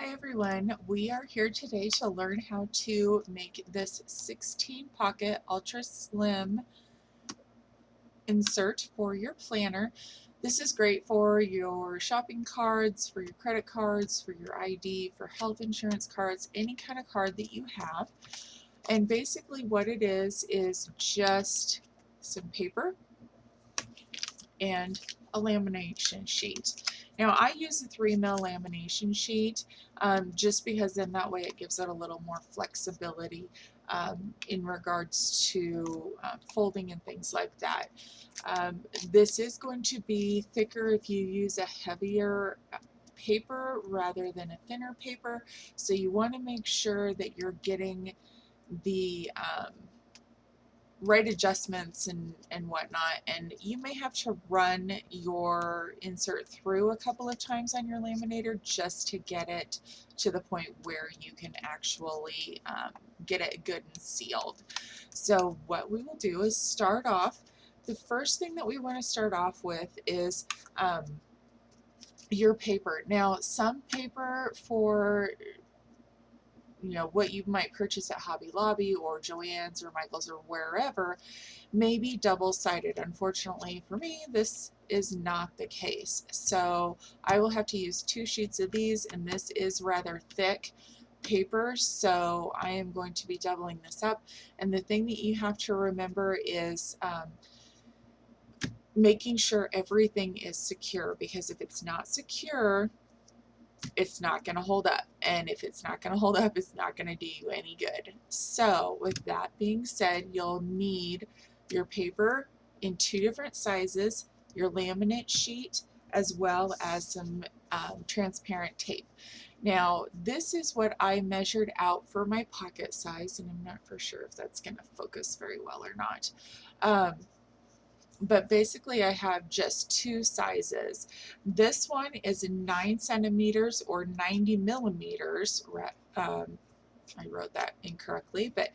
Hi everyone, we are here today to learn how to make this 16 pocket ultra slim insert for your planner. This is great for your shopping cards, for your credit cards, for your ID, for health insurance cards, any kind of card that you have. And basically what it is just some paper and a lamination sheet. Now I use a 3mm lamination sheet just because then that way it gives it a little more flexibility in regards to folding and things like that. This is going to be thicker if you use a heavier paper rather than a thinner paper, so you want to make sure that you're getting the right adjustments and whatnot, and you may have to run your insert through a couple of times on your laminator just to get it to the point where you can actually get it good and sealed. So what we will do is start off, the first thing that we want to start off with is your paper. Now some paper for what you might purchase at Hobby Lobby or Joann's or Michael's or wherever may be double-sided. Unfortunately for me, this is not the case. So I will have to use 2 sheets of these, and this is rather thick paper, so I am going to be doubling this up. And the thing that you have to remember is making sure everything is secure, because if it's not secure, it's not going to hold up, and if it's not going to hold up, it's not going to do you any good. So with that being said, you'll need your paper in 2 different sizes, your laminate sheet, as well as some transparent tape. Now this is what I measured out for my pocket size, and I'm not for sure if that's going to focus very well or not. But basically I have just 2 sizes. This one is 9 centimeters or 90 millimeters. I wrote that incorrectly, but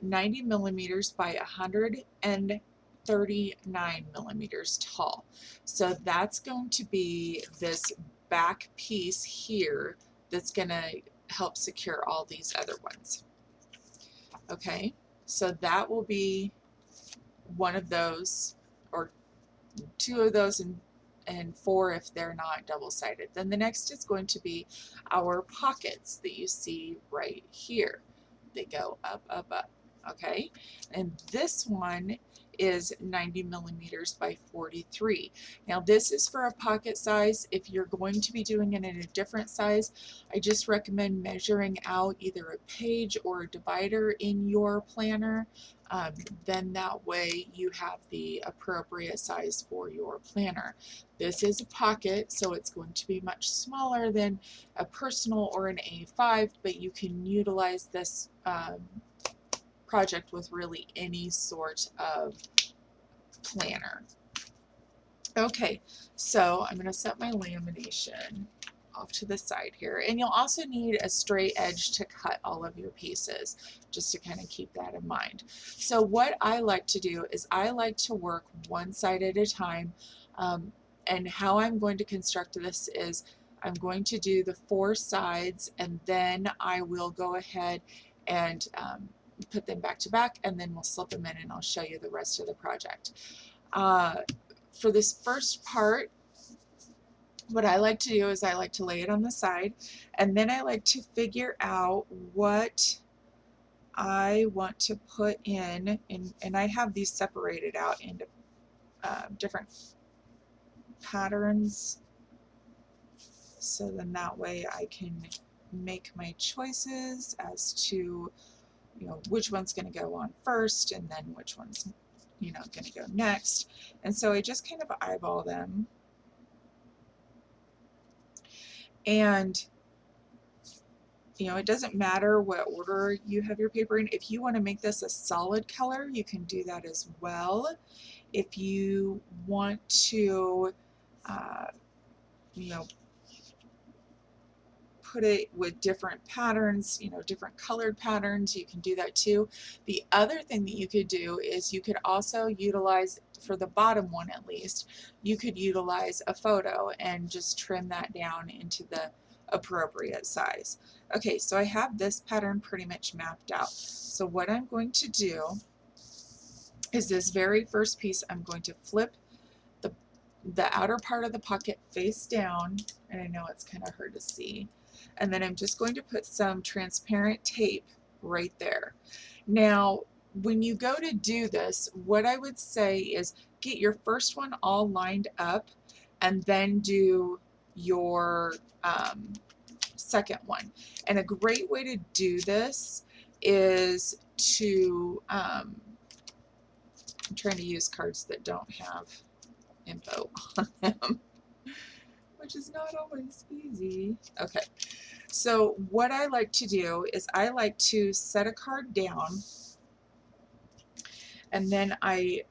90 millimeters by 139 millimeters tall. So that's going to be this back piece here that's going to help secure all these other ones. Okay, so that will be one of those, or 2 of those, and 4 if they're not double-sided. Then the next is going to be our pockets that you see right here. They go up, up, up. Okay, and this one is 90 millimeters by 43. Now this is for a pocket size. If you're going to be doing it in a different size, I just recommend measuring out either a page or a divider in your planner. Then that way you have the appropriate size for your planner. This is a pocket, so it's going to be much smaller than a personal or an A5, but you can utilize this project with really any sort of planner. Okay, so I'm going to set my lamination off to the side here, and you'll also need a straight edge to cut all of your pieces, just to kind of keep that in mind. So what I like to do is I like to work one side at a time, and how I'm going to construct this is I'm going to do the 4 sides, and then I will go ahead and put them back to back, and then we'll slip them in and I'll show you the rest of the project. For this first part, what I like to do is I like to lay it on the side, and then I like to figure out what I want to put in, and I have these separated out into different patterns, so then that way I can make my choices as to which one's going to go on first, and then which one's going to go next. And so I just kind of eyeball them, and it doesn't matter what order you have your paper in. If you want to make this a solid color, you can do that as well. If you want to put it with different patterns, different colored patterns, you can do that too. The other thing that you could do is you could also utilize, for the bottom one at least, you could utilize a photo and just trim that down into the appropriate size. Okay, so I have this pattern pretty much mapped out. So what I'm going to do is this very first piece, I'm going to flip the outer part of the pocket face down, and I know it's kind of hard to see, and then I'm just going to put some transparent tape right there. Now, when you go to do this, what I would say is get your first one all lined up and then do your second one. And a great way to do this is to, I'm trying to use cards that don't have info on them, which is not always easy. Okay, so what I like to do is I like to set a card down, and then I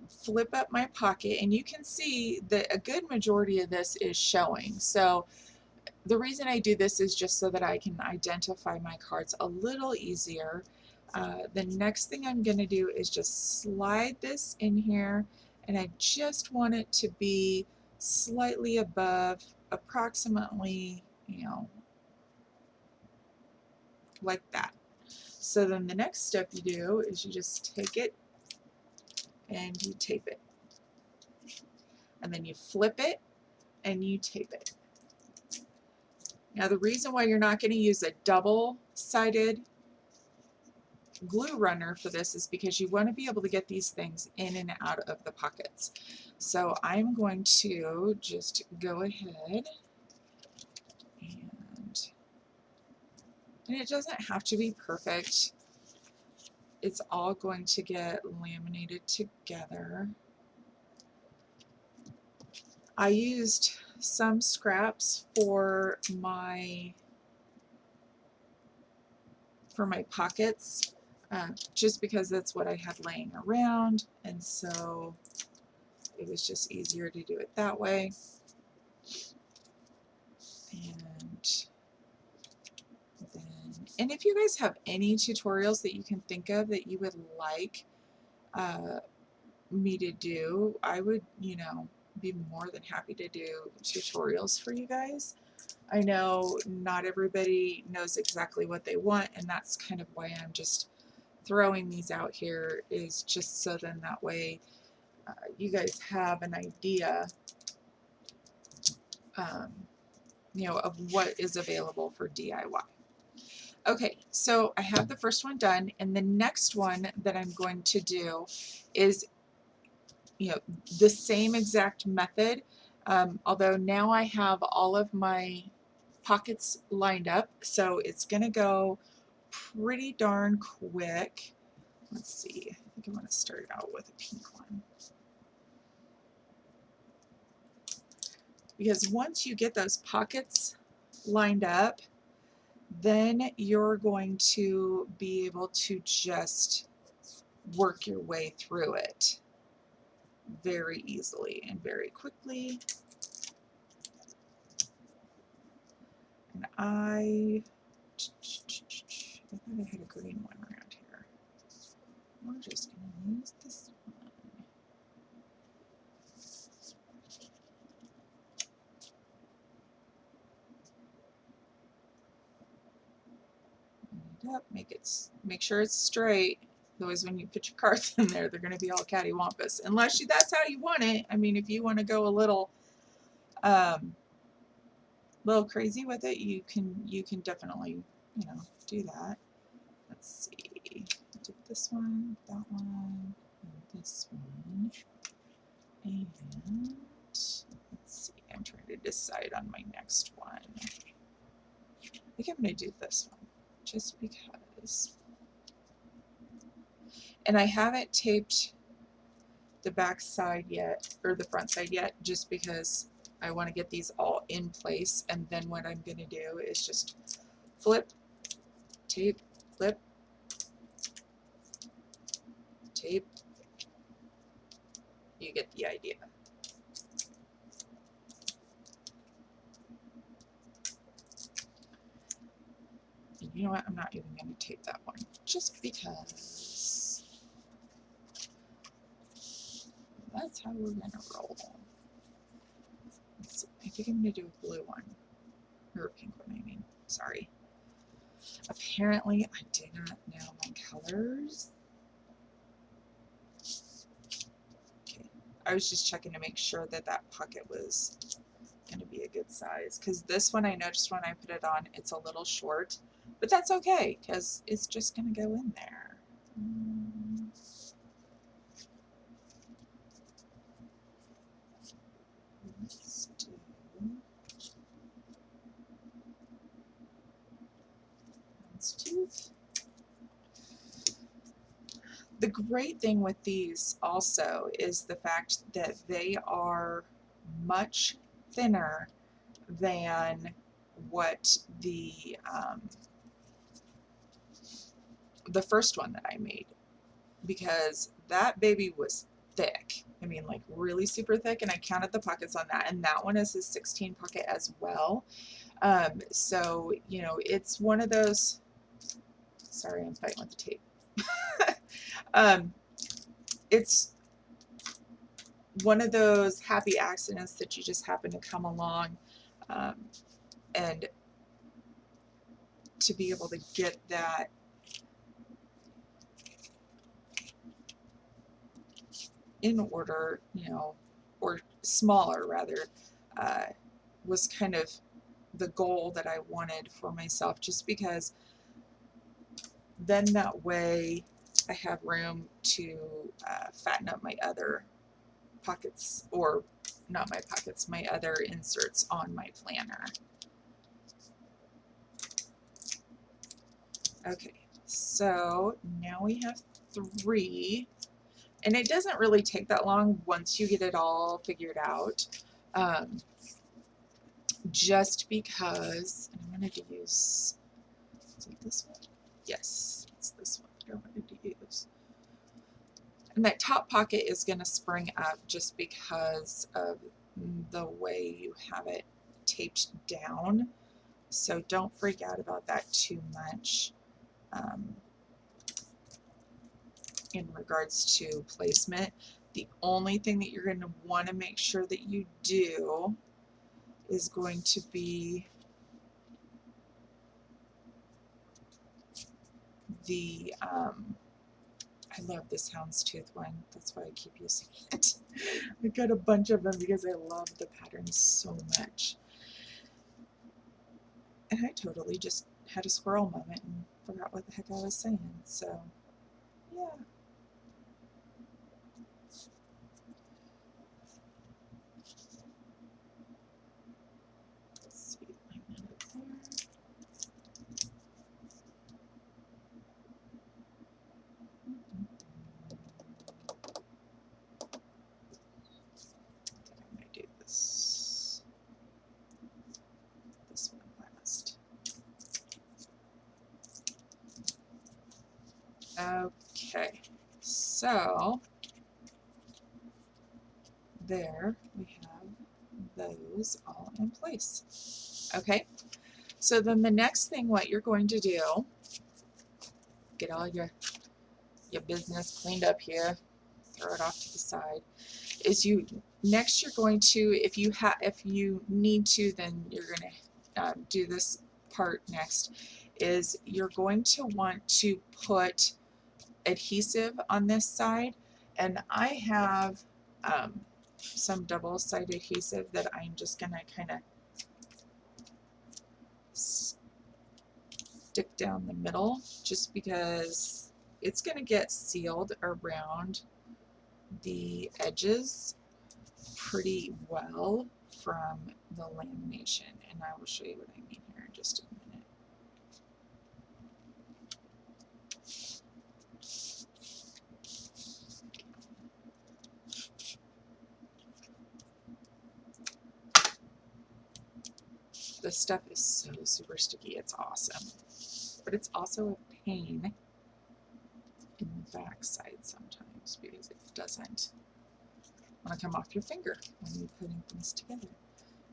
flip up my pocket, and you can see that a good majority of this is showing. So the reason I do this is just so that I can identify my cards a little easier. The next thing I'm going to do is just slide this in here, and I just want it to be slightly above, approximately, you know, like that. So then the next step you do is you just take it and you tape it. And then you flip it and you tape it. Now the reason why you're not going to use a double-sided glue runner for this is because you want to be able to get these things in and out of the pockets. So I'm going to just go ahead and it doesn't have to be perfect. It's all going to get laminated together. I used some scraps for my pockets, just because that's what I had laying around, and so it was just easier to do it that way. And if you guys have any tutorials that you can think of that you would like me to do, I would, you know, be more than happy to do tutorials for you guys. I know not everybody knows exactly what they want, and that's kind of why I'm just throwing these out here, is just so then that way you guys have an idea, you know, of what is available for DIY. Okay, so I have the first one done, and the next one that I'm going to do is, you know, the same exact method, although now I have all of my pockets lined up, so it's going to go pretty darn quick. Let's see, I think I want to start out with a pink one. Because once you get those pockets lined up, then you're going to be able to just work your way through it very easily and very quickly. And I thought I had a green one around here. We're just going to use this one. Up, make sure it's straight. Otherwise, when you put your cards in there, they're going to be all cattywampus. Unless that's how you want it. I mean, if you want to go a little crazy with it, you can definitely, you know, do that. Let's see. I did this one, that one, and this one. And let's see. I'm trying to decide on my next one. I think I'm going to do this one just because. And I haven't taped the back side yet, or the front side yet, just because I want to get these all in place, and then what I'm going to do is just flip, tape, flip, tape. You get the idea. And you know what? I'm not even going to tape that one, just because that's how we're going to roll. Let's see. I think I'm going to do a blue one. or pink one, I mean, sorry. Apparently, I do not know my colors. Okay, I was just checking to make sure that that pocket was going to be a good size, because this one I noticed when I put it on, it's a little short, but that's okay, because it's just going to go in there. Let's do tooth. The great thing with these also is the fact that they are much thinner than what the first one that I made, because that baby was thick. I mean, like really super thick, and I counted the pockets on that, and that one is a 16 pocket as well. So, you know, it's one of those, sorry, I'm fighting with the tape. It's one of those happy accidents that you just happen to come along, and to be able to get that in order, you know, or smaller rather, was kind of the goal that I wanted for myself, just because then that way I have room to fatten up my other pockets, or not my pockets, my other inserts on my planner. Okay, so now we have 3, and it doesn't really take that long once you get it all figured out. Just because, and I wanted to use, is it this one? Yes, it's this one that I wanted to use. And that top pocket is going to spring up just because of the way you have it taped down. So don't freak out about that too much in regards to placement. The only thing that you're going to want to make sure that you do is going to be the, I love this houndstooth one. That's why I keep using it. I got a bunch of them because I love the patterns so much. And I totally just had a squirrel moment and forgot what the heck I was saying. So, yeah. Let's see, line that up there. I think I'm going to do this one last. Okay, so there we have those all in place. Okay, so then the next thing what you're going to do, get all your business cleaned up here, throw it off to the side, is you're going to, if you need to, then you're going to do this part next, is you're going to want to put adhesive on this side, and I have some double-sided adhesive that I'm just going to kind of stick down the middle, just because it's going to get sealed around the edges pretty well from the lamination, and I will show you what I mean here in just a minute. This stuff is so super sticky, it's awesome, but it's also a pain in the back side sometimes because it doesn't want to come off your finger when you're putting things together.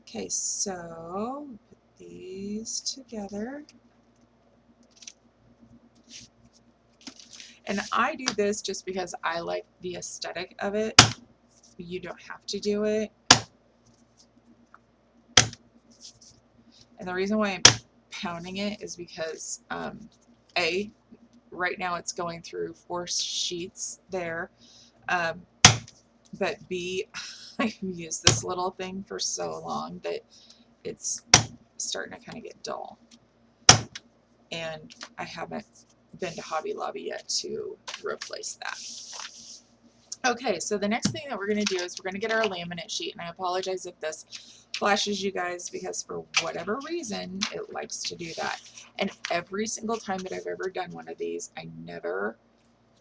Okay, so put these together. And I do this just because I like the aesthetic of it. You don't have to do it. And the reason why I'm pounding it is because A, right now it's going through 4 sheets there, but B, I've used this little thing for so long that it's starting to kind of get dull, and I haven't been to Hobby Lobby yet to replace that. Okay, so the next thing that we're going to do is we're going to get our laminate sheet, and I apologize if this flashes you guys because for whatever reason it likes to do that, and every single time that I've ever done one of these I never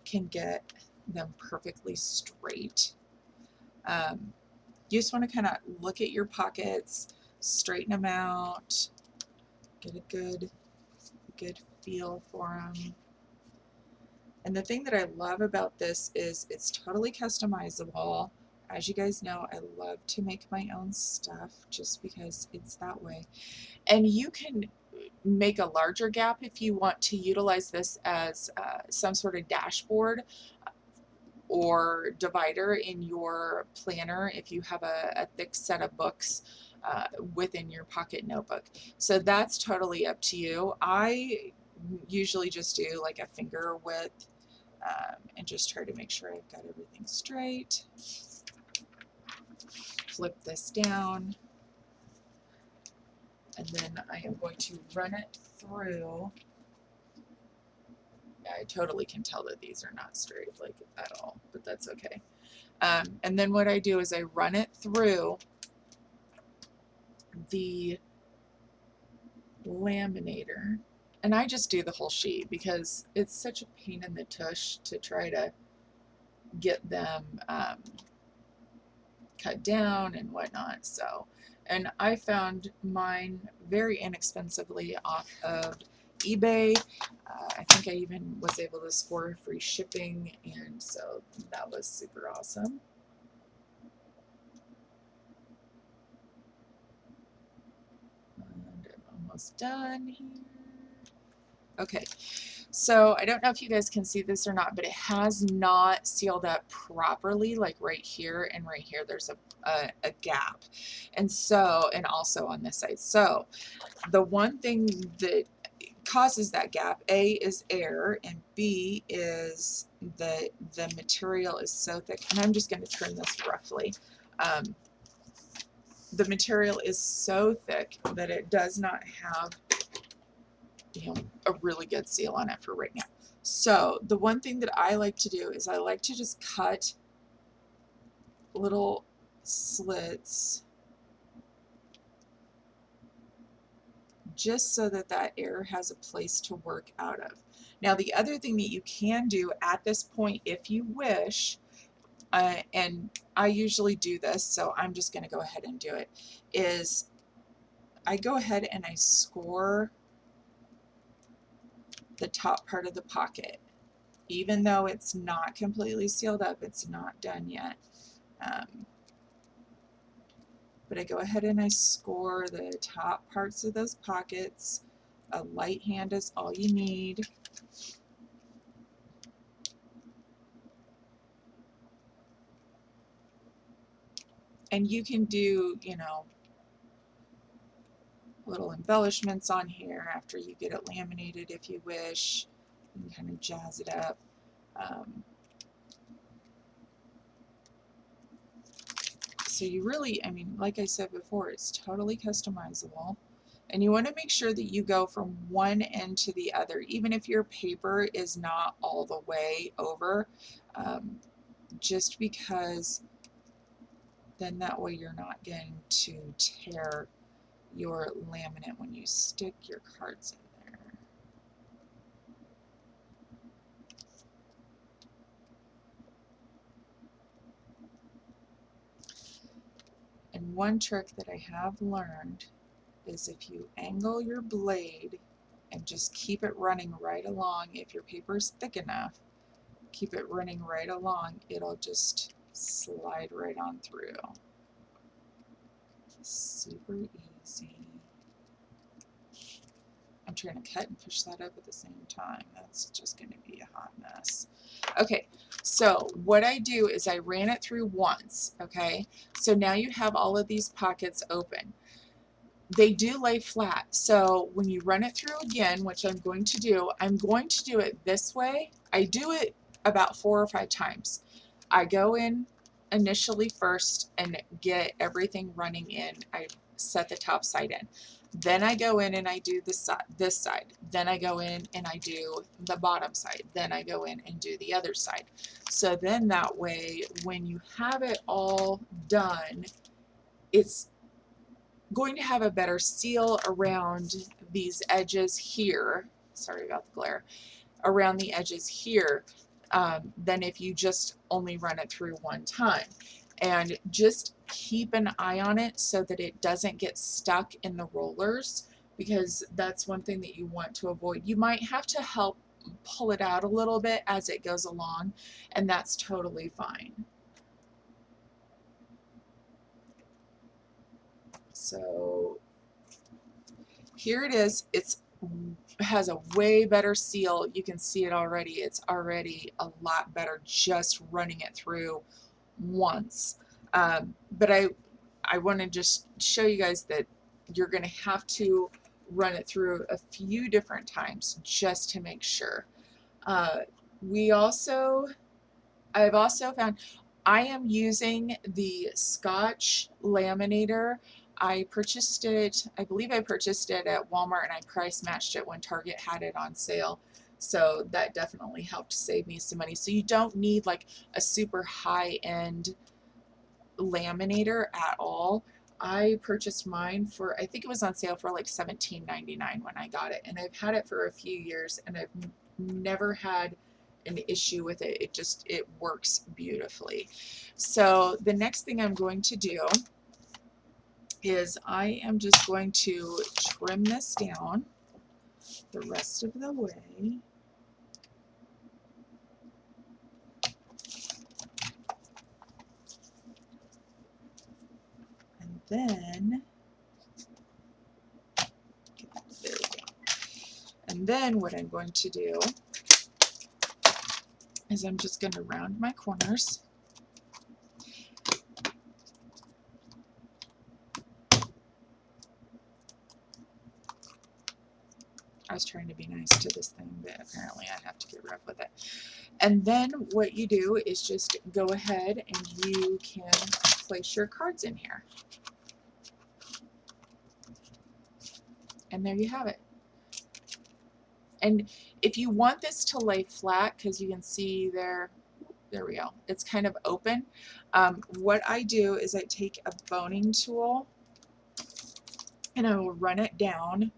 can get them perfectly straight. You just want to kind of look at your pockets, straighten them out, get a good feel for them. And the thing that I love about this is it's totally customizable. As you guys know, I love to make my own stuff just because it's that way. And you can make a larger gap if you want to utilize this as some sort of dashboard or divider in your planner if you have a thick set of books within your pocket notebook. So that's totally up to you. I usually just do like a finger width and just try to make sure I've got everything straight. Flip this down, and then I am going to run it through. Yeah, I totally can tell that these are not straight, like at all, but that's okay. And then what I do is I run it through the laminator, and I just do the whole sheet because it's such a pain in the tush to try to get them cut down and whatnot. So, and I found mine very inexpensively off of eBay. I think I even was able to score free shipping, and so that was super awesome. And I'm almost done here. Okay, so I don't know if you guys can see this or not, but it has not sealed up properly, like right here and right here there's a gap. And so, and also on this side. So the one thing that causes that gap, A, is air, and B is the material is so thick, and I'm just going to turn this roughly. The material is so thick that it does not have, you know, a really good seal on it for right now. So the one thing that I like to do is I like to just cut little slits just so that that air has a place to work out of. Now the other thing that you can do at this point, if you wish, and I usually do this, so I'm just going to go ahead and do it, is I go ahead and I score the top part of the pocket. Even though it's not completely sealed up, it's not done yet. But I go ahead and I score the top parts of those pockets. A light hand is all you need. And you can do, you know, little embellishments on here after you get it laminated if you wish. You can kind of jazz it up. So you really, I mean, like I said before, it's totally customizable. And you want to make sure that you go from one end to the other, even if your paper is not all the way over, just because then that way you're not going to tear your laminate when you stick your cards in there. And one trick that I have learned is if you angle your blade and just keep it running right along, if your paper is thick enough, keep it running right along, it'll just slide right on through. Super easy. I'm trying to cut and push that up at the same time. That's just going to be a hot mess. Okay, so what I do is I ran it through once, okay? So now you have all of these pockets open. they do lay flat. So when you run it through again, which I'm going to do it this way. I do it about 4 or 5 times. I go in initially first and get everything running in. I set the top side in. Then I go in and I do this side. Then I go in and I do the bottom side. Then I go in and do the other side. So then that way, when you have it all done, it's going to have a better seal around these edges here. Sorry about the glare. Around the edges here than if you just only run it through one time. And just keep an eye on it so that it doesn't get stuck in the rollers, because that's one thing that you want to avoid. You might have to help pull it out a little bit as it goes along, and that's totally fine. So here it is. It has a way better seal. You can see it already. It's already a lot better just running it through once. But I want to just show you guys that you're going to have to run it through a few different times just to make sure. I've also found I am using the Scotch laminator. I purchased it, I believe I purchased it at Walmart, and I price matched it when Target had it on sale. So that definitely helped save me some money. So you don't need like a super high-end laminator at all. I purchased mine for, I think it was on sale for like $17.99 when I got it, and I've had it for a few years and I've never had an issue with it. It works beautifully. So the next thing I'm going to do is I am just going to trim this down the rest of the way. And then, there we go. And then what I'm going to do is I'm just going to round my corners. I was trying to be nice to this thing, but apparently I have to get rough with it. And then what you do is just go ahead and you can place your cards in here. And there you have it. And if you want this to lay flat, because you can see there we go, it's kind of open. What I do is I take a boning tool and I will run it down.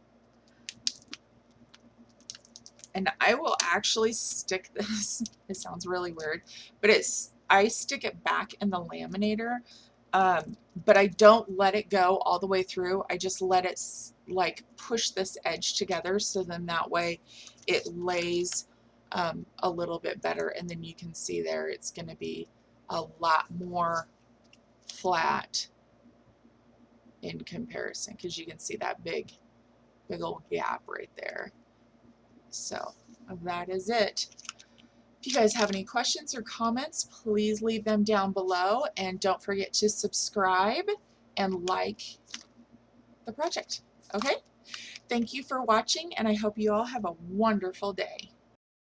And I will actually stick this, it sounds really weird, but I stick it back in the laminator, but I don't let it go all the way through. I just let it like push this edge together, so then that way it lays a little bit better, and then you can see there it's going to be a lot more flat in comparison, because you can see that big old gap right there. So that is it. If you guys have any questions or comments, please leave them down below, and don't forget to subscribe and like the project. Okay? Thank you for watching, and I hope you all have a wonderful day.